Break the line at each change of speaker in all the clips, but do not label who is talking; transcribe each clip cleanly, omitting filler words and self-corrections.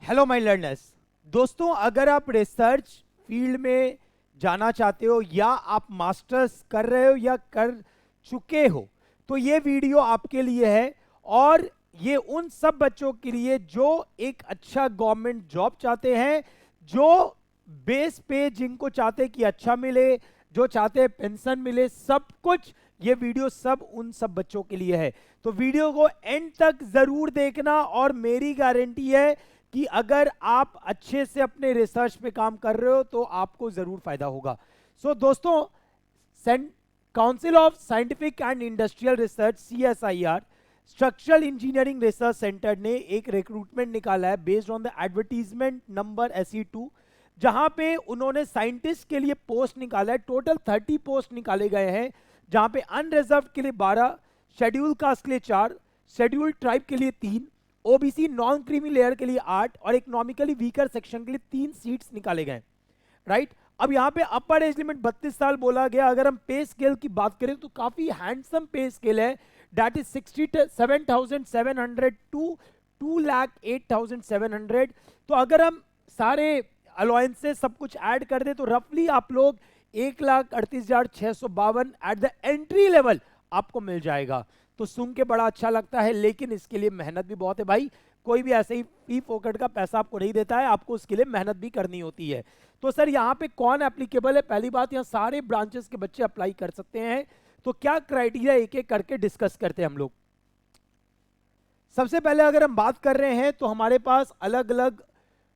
Hello my learners. दोस्तों, अगर आप रिसर्च फील्ड में जाना चाहते हो या आप मास्टर्स कर रहे हो या कर चुके हो तो ये वीडियो आपके लिए है। और ये उन सब बच्चों के लिए जो एक अच्छा गवर्नमेंट जॉब चाहते हैं, जो बेस पे जिनको चाहते कि अच्छा मिले, जो चाहते हैं पेंशन मिले, सब कुछ ये वीडियो सब उन सब बच्चों के लिए है। तो वीडियो को एंड तक जरूर देखना और मेरी गारंटी है कि अगर आप अच्छे से अपने रिसर्च पे काम कर रहे हो तो आपको जरूर फायदा होगा। सो दोस्तों, council of scientific and industrial research CSIR structural engineering research centre ने एक रिक्रूटमेंट निकाला है based on the advertisement number SE2, जहां पे उन्होंने साइंटिस्ट के लिए पोस्ट निकाला है। टोटल 30 पोस्ट निकाले गए हैं, जहां पे अनरिजर्व के लिए 12, शेड्यूल कास्ट के लिए 4, शेड्यूल ट्राइब के लिए 3, ओबीसी नॉन क्रीमी लेयर के लिए 8 और इकोनॉमिकली वीकर सेक्शन के लिए 3 सीट्स निकाले गए। राइट, अब यहाँ पे अपर एज लिमिट 32 साल बोला गया। अगर हम पे स्केल की बात करें तो काफी हैंडसम पे स्केल है, दैट इज 67,700 टू 2,08,700। तो अगर हम सारे अलाउंसेस सब कुछ ऐड कर दे तो रफली आप लोग 1,38,652 एट द एंट्री लेवल आपको मिल जाएगा। तो सुन के बड़ा अच्छा लगता है, लेकिन इसके लिए मेहनत भी बहुत है भाई। कोई भी ऐसे ही फी फोकट का पैसा आपको नहीं देता है, आपको उसके लिए मेहनत भी करनी होती है। तो सर यहाँ पे कौन एप्लीकेबल है? पहली बात, यहाँ सारे ब्रांचेस के बच्चे अप्लाई कर सकते हैं। तो क्या क्राइटेरिया एक एक करके डिस्कस करते हैं हम लोग। सबसे पहले अगर हम बात कर रहे हैं तो हमारे पास अलग अलग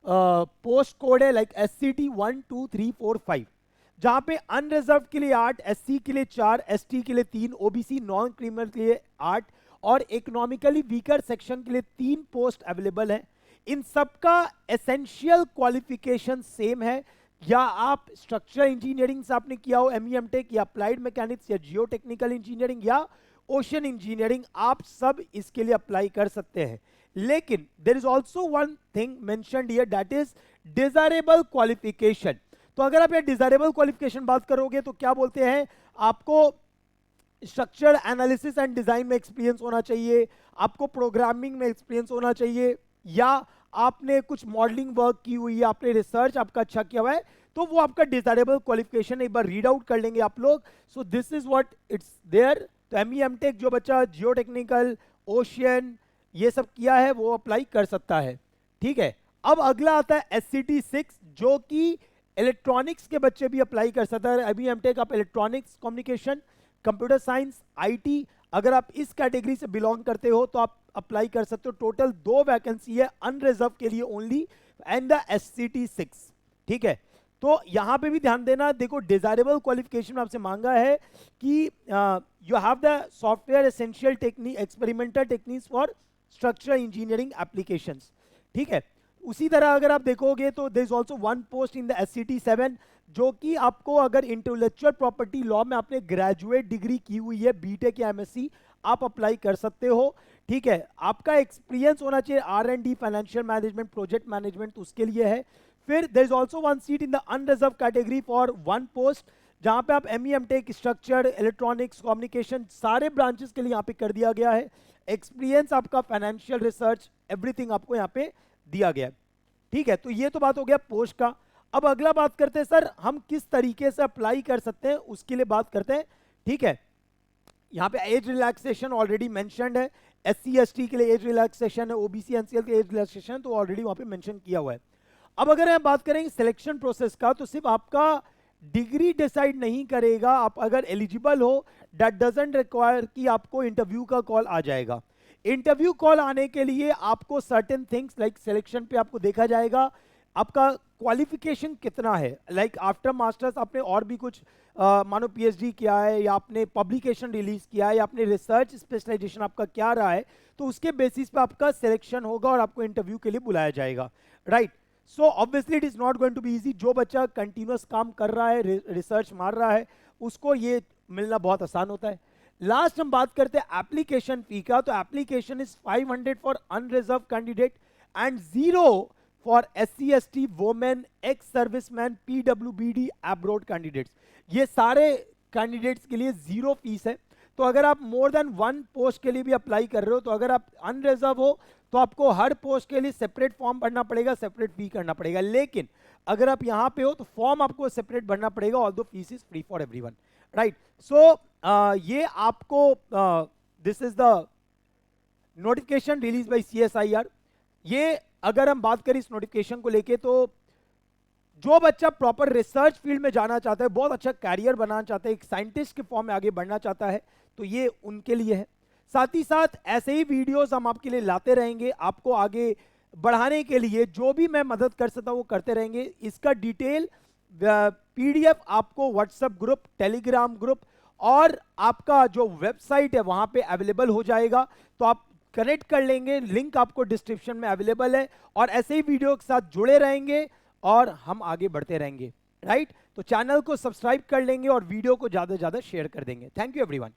पोस्ट कोड है, लाइक SCT 1 2 3 4 5, जहां पे अनरिजर्व के लिए 8, SC के लिए 4, ST के लिए 3, OBC नॉन क्रिमिनल के लिए 8 और इकोनॉमिकली वीकर सेक्शन के लिए 3 पोस्ट अवेलेबल है। इन सबका एसेंशियल क्वालिफिकेशन सेम है। या आप स्ट्रक्चरल इंजीनियरिंग से आपने किया हो MEM टेक, या अप्लाइड मैकेनिक्स, या जियो टेक्निकल इंजीनियरिंग, या ओशन इंजीनियरिंग, आप सब इसके लिए अप्लाई कर सकते हैं। लेकिन there is also one thing mentioned here, that is desirable qualification. तो अगर आप ये डिजायरेबल क्वालिफिकेशन बात करोगे तो क्या बोलते हैं, आपको स्ट्रक्चर एनालिसिस एंड डिजाइन में एक्सपीरियंस होना चाहिए, आपको प्रोग्रामिंग में एक्सपीरियंस होना चाहिए, या आपने कुछ मॉडलिंग वर्क की हुई है, आपने रिसर्च आपका अच्छा किया हुआ है, तो वो आपका डिजायरेबल क्वालिफिकेशन एक बार रीड आउट कर लेंगे आप लोग। So this is what it's there. तो MEM टेक जो बच्चा जियो टेक्निकल, ओशियन ये सब किया है वो अप्लाई कर सकता है। ठीक है, अब अगला आता है SCT 6, जो कि इलेक्ट्रॉनिक्स के बच्चे भी अप्लाई कर सकते हैं। MEM टेक आप electronics, communication, computer science, IT, अगर आप इस कैटेगरी से बिलोंग करते हो तो आप अप्लाई कर सकते हो। टोटल 2 वैकेंसी है अनरिजर्व के लिए ओनली एंड द SCT 6। ठीक है, तो यहां पे भी ध्यान देना। देखो, डिजायरेबल क्वालिफिकेशन में आपसे मांगा है कि you have the software essential technique experimental techniques for structural engineering applications. ठीक है, उसी तरह अगर आप देखोगे तो there is also one post in the SCT 7, जो कि आपको अगर इंटेलेक्चुअल प्रॉपर्टी लॉ में आपने ग्रेजुएट डिग्री की हुई है, BTech या MSc, आप अप्लाई कर सकते हो। ठीक है, आपका एक्सपीरियंस होना चाहिए R&D, financial management, project management, उसके लिए है। फिर there is also one seat in the unreserve category for one post, जहां पे आप MEM tech, structure, electronics, communication सारे ब्रांचेस के लिए यहाँ पे कर दिया गया है। एक्सपीरियंस आपका फाइनेंशियल, रिसर्च, एवरीथिंग आपको यहाँ पे दिया गया है। ठीक है, तो ये तो बात हो गया पोस्ट का। अब अगला बात करते हैं सर हम किस तरीके से अप्लाई कर सकते हैं, उसके लिए बात करते हैं। ठीक है, यहाँ पे एज रिलैक्सेशन ऑलरेडी मेंशन्ड है। SC ST के लिए एज रिलैक्सेशन है, OBC NCL के एज रिलैक्सेशन तो ऑलरेडी वहां पे मेंशन किया हुआ है। अब अगर हम बात करेंगे सिलेक्शन प्रोसेस का, तो सिर्फ आपका डिग्री डिसाइड नहीं करेगा। आप अगर एलिजिबल हो, दैट डजंट रिक्वायर कि आपको इंटरव्यू का कॉल आ जाएगा। इंटरव्यू कॉल आने के लिए आपको सर्टेन थिंग्स लाइक सिलेक्शन पे आपको देखा जाएगा, आपका क्वालिफिकेशन कितना है, लाइक आफ्टर मास्टर्स आपने और भी कुछ मानो PhD किया है, या आपने पब्लिकेशन रिलीज किया है, या आपने रिसर्च स्पेशलाइजेशन आपका क्या रहा है, तो उसके बेसिस पे आपका सिलेक्शन होगा और आपको इंटरव्यू के लिए बुलाया जाएगा। Right, so obviously it is not going to be easy. जो बच्चा कंटिन्यूअस काम कर रहा है, रिसर्च मार रहा है, उसको ये मिलना बहुत आसान होता है। लास्ट हम बात करते हैं एप्लीकेशन फी का। तो application is 500 for unreserve candidate and 0 for SC ST, women, ex serviceman, PWBD, abroad candidates. ये सारे कैंडिडेट्स के लिए 0 फीस है। तो अगर आप मोर देन 1 पोस्ट के लिए भी अप्लाई कर रहे हो, तो अगर आप अनरिजर्व हो तो आपको हर पोस्ट के लिए सेपरेट फॉर्म भरना पड़ेगा, सेपरेट फी करना पड़ेगा। लेकिन अगर आप यहाँ पे हो तो फॉर्म आपको सेपरेट भरना पड़ेगा, although fees is free for everyone, right. So ये आपको this is the notification release by CSIR। ये अगर हम बात करें इस नोटिफिकेशन को लेके, तो जो बच्चा प्रॉपर रिसर्च फील्ड में जाना चाहता है, बहुत अच्छा कैरियर बनाना चाहता है, एक साइंटिस्ट के फॉर्म में आगे बढ़ना चाहता है, तो ये उनके लिए है। साथ ही साथ ऐसे ही वीडियोस हम आपके लिए लाते रहेंगे, आपको आगे बढ़ाने के लिए जो भी मैं मदद कर सकता हूं वो करते रहेंगे। इसका डिटेल PDF आपको व्हाट्सएप ग्रुप, टेलीग्राम ग्रुप और आपका जो वेबसाइट है वहां पे अवेलेबल हो जाएगा, तो आप कनेक्ट कर लेंगे, लिंक आपको डिस्क्रिप्शन में अवेलेबल है। और ऐसे ही वीडियो के साथ जुड़े रहेंगे और हम आगे बढ़ते रहेंगे, राइट। तो चैनल को सब्सक्राइब कर लेंगे और वीडियो को ज्यादा से ज्यादा शेयर कर देंगे। Thank you everyone.